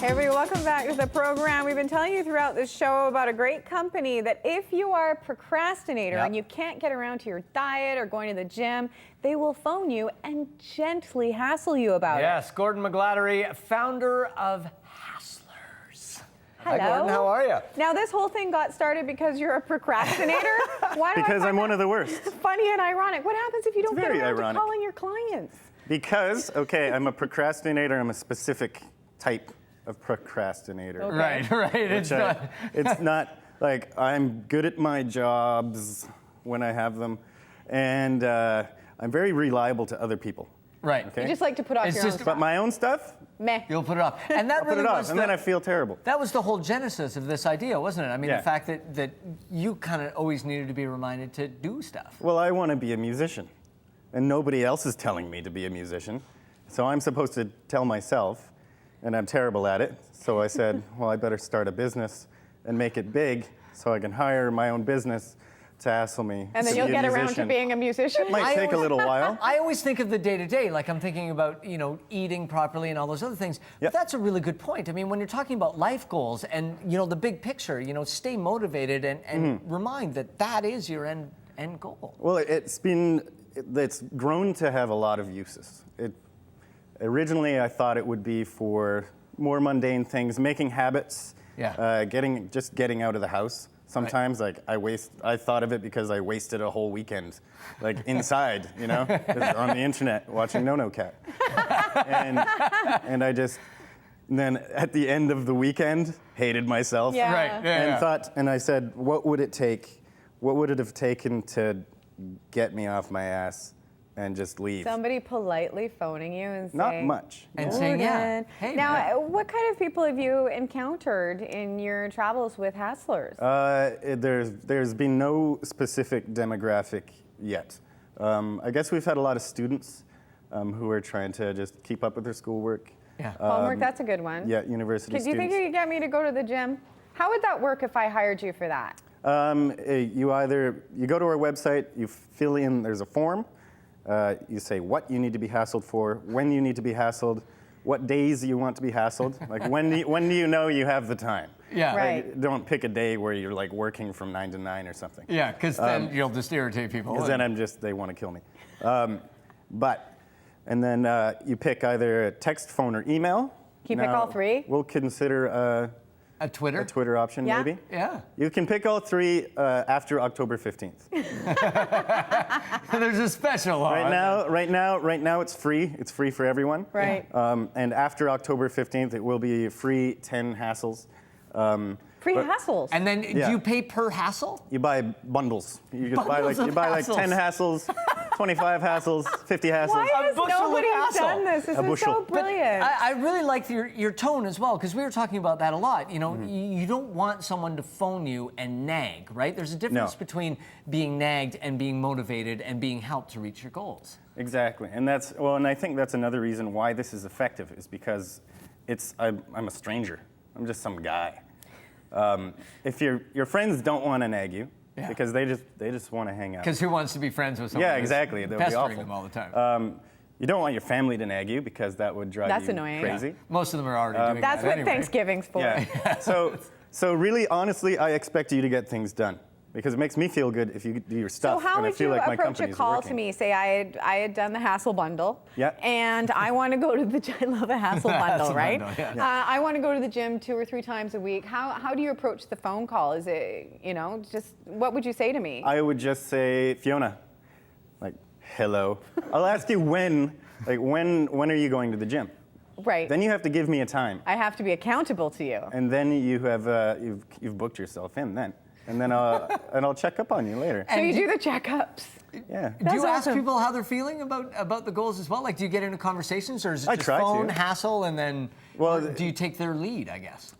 Hey everybody, welcome back to the program. We've been telling you throughout this show about a great company that if you are a procrastinator and you can't get around to your diet or going to the gym, they will phone you and gently hassle you about it. Yes, Gordon McGladdery, founder of Hasslers. Hello. Hi Gordon, how are you? Now this whole thing got started because you're a procrastinator? Why do Because I I'm one of the worst. funny and ironic. What happens if you don't get very around ironic. to calling your clients? Because, okay, I'm a procrastinator. I'm a specific type of procrastinator. Okay. Right. It's not like I'm good at my jobs when I have them, and I'm very reliable to other people. Right. Okay? You just like to put off It's your own just- stuff. But my own stuff, Meh. You'll put it up. And that I'll put really it off, was and then I feel terrible. that was the whole genesis of this idea, wasn't it? I mean, Yeah. the fact that you kind of always needed to be reminded to do stuff. Well, I want to be a musician, and nobody else is telling me to be a musician. So I'm supposed to tell myself, and I'm terrible at it. So I said, well, I better start a business and make it big so I can hire my own business to hassle me. And then to you'll be a get around to musician. being a musician? It might take a little while. I always think of the day-to-day, like I'm thinking about, eating properly and all those other things. Yep. But that's a really good point. I mean, when you're talking about life goals and, the big picture, stay motivated and remind that is your end goal. Well, it's grown to have a lot of uses. Originally, I thought it would be for more mundane things, making habits, getting out of the house. Sometimes, I thought of it because I wasted a whole weekend, inside, just on the internet watching No Cat, and then at the end of the weekend, hated myself. Yeah. Right. And I said, what would it have taken to get me off my ass and just leave? Somebody politely phoning you and saying... Not much. And saying, yeah. Gordon. Hey, now, man. what kind of people have you encountered in your travels with Hasslers? There's been no specific demographic yet. I guess we've had a lot of students who are trying to just keep up with their schoolwork. Yeah. Homework, that's a good one. Yeah, university Do you students. think you could get me to go to the gym? How would that work if I hired you for that? You go to our website, you fill in, there's a form, you say what you need to be hassled for, when you need to be hassled, what days you want to be hassled, when do you know you have the time? Yeah. Right. Don't pick a day where you're working from 9 to 9 or something. Yeah, because then you'll just irritate people. Because then they want to kill me. And then you pick either a text, phone, or email. Can you pick all three? We'll consider a Twitter? a Twitter option, Yeah? maybe. Yeah. You can pick all three after October 15th. There's a special law. Right now, it's free. It's free for everyone. Right. And after October 15th, it will be free 10 hassles. Free hassles. And then Yeah. do you pay per hassle? You buy bundles. You just Bundles of buy hassles. 10 hassles, 25 hassles, 50 hassles. Why has bushel of nobody hassle. done this? This A is bushel. so brilliant. I really like your tone as well, because we were talking about that a lot. You don't want someone to phone you and nag, right? There's a difference No. between being nagged and being motivated and being helped to reach your goals. Exactly, and I think that's another reason why this is effective is because I'm a stranger. I'm just some guy. If your friends don't want to nag you, Yeah. because they just want to hang out. Because who wants to be friends with someone Yeah, who's exactly. That would be pestering awful. them all the time? You don't want your family to nag you because that would drive That's you annoying. crazy. Most of them are already doing That's that what anyway. Thanksgiving's for. Yeah. So really, honestly, I expect you to get things done because it makes me feel good if you do your stuff. So how and I would feel you like my approach a company's call working. to me? Say I had done the hassle bundle, Yeah. and I want to go to the. I love a hassle bundle, Hassle right? bundle, yeah. I want to go to the gym 2 or 3 times a week. How do you approach the phone call? Is it just what would you say to me? I would just say, Fiona, hello. I'll ask you when are you going to the gym? Right. Then you have to give me a time, I have to be accountable to you. and then you've booked yourself in then, and then I'll check up on you later. So you do the checkups. Yeah. Do you ask awesome. people how they're feeling about the goals as well? Like, do you get into conversations, or is it I just try to. phone hassle, and then Well, do you take their lead? I guess.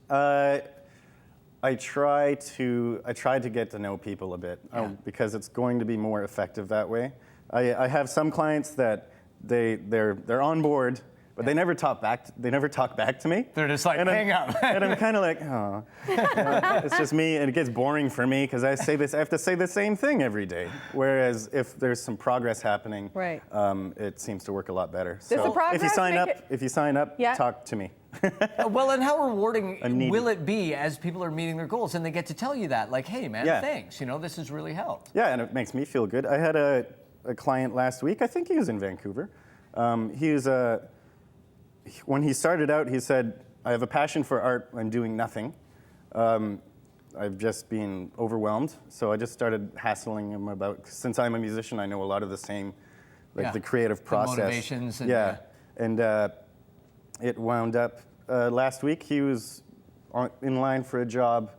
I try to get to know people a bit because it's going to be more effective that way. I have some clients that they're on board, but they never talk back. They never talk back to me. They're just like, hang up. And I'm kind of like, oh, it's just me, and it gets boring for me because I have to say the same thing every day. Whereas if there's some progress happening, right. It seems to work a lot better. Does the progress if you sign up, yeah. talk to me. Well, and how rewarding will it be as people are meeting their goals and they get to tell you that, like, hey, man, thanks. You know, this has really helped. Yeah, and it makes me feel good. I had a client last week. I think he was in Vancouver. When he started out, he said, I have a passion for art. I'm doing nothing. I've just been overwhelmed. So I just started hassling him about, since I'm a musician, I know a lot of the same, like the creative process. The motivations. And, and it wound up last week. He was in line for a job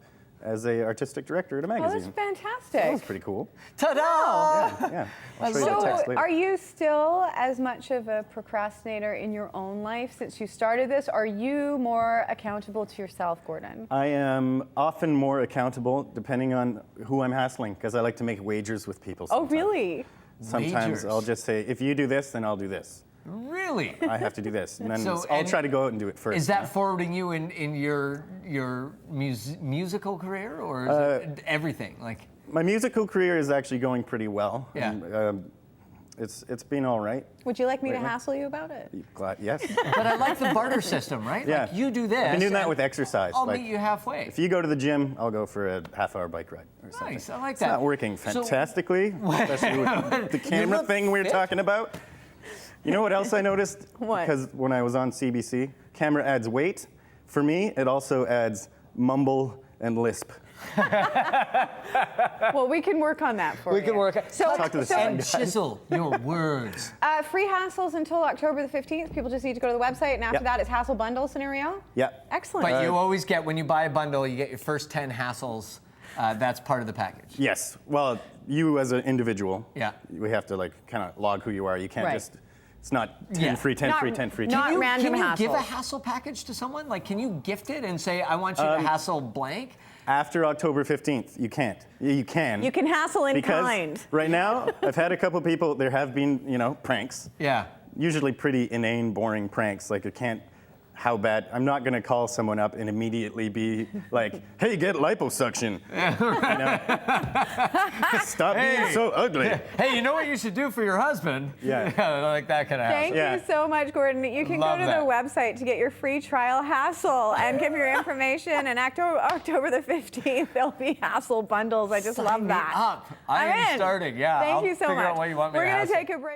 as a artistic director at a magazine. Oh, that's fantastic. That was pretty cool. Ta-da! Yeah. I'll show you the So, text later. are you still as much of a procrastinator in your own life since you started this? Are you more accountable to yourself, Gordon? I am often more accountable depending on who I'm hassling, because I like to make wagers with people sometimes. Oh, really? Sometimes Wagers. I'll just say, if you do this, then I'll do this. Really? I have to do this. And then So, I'll and try to go out and do it first. Is that forwarding you in your musical career, or is it everything? Like, My musical career is actually going pretty well. Yeah. It's been all right. Would you like me to Right now? hassle you about it? Yes. but I like the barter system, right? Yeah. Like, you do this. I've been doing that and with exercise. I'll Like, meet you halfway. if you go to the gym, I'll go for a half-hour bike ride or something. Nice, I like It's that. not working So- fantastically, especially with the camera look thing we were fit. talking about. You know what else I noticed? What? Because when I was on CBC, camera adds weight. For me, it also adds mumble and lisp. Well, we can work on that for you. We can work. So, Talk to the so sound And guys. chisel your words. free hassles until October the 15th. People just need to go to the website, and after Yep. that, it's hassle bundle scenario. Yeah. Excellent. But you always get, when you buy a bundle, you get your first 10 hassles. That's part of the package. Yes. Well, you as an individual, Yeah. we have to like kind of log who you are. You can't Right. just. It's not 10 Yeah. free, 10 Not- free, 10 free. not 10 random Can you give a hassles. hassle package to someone? Like, can you gift it and say, I want you to hassle blank? After October 15th, you can't. You can. You can hassle in because kind. right now, I've had a couple people. There have been, pranks. Yeah. Usually pretty inane, boring pranks. Like, it can't. How bad? I'm not going to call someone up and immediately be like, "Hey, get liposuction." Stop being so ugly. Hey, you know what you should do for your husband? Yeah. Like that kind of hassle. Thank Yeah. you so much, Gordon. You can Love go to that. the website to get your free trial hassle and give your information. And October the 15th, there'll be hassle bundles. I just Sign love me that. up. I I'm am in. starting. Yeah. Thank I'll you so figure much. out what you want me We're to gonna hassle. take a break.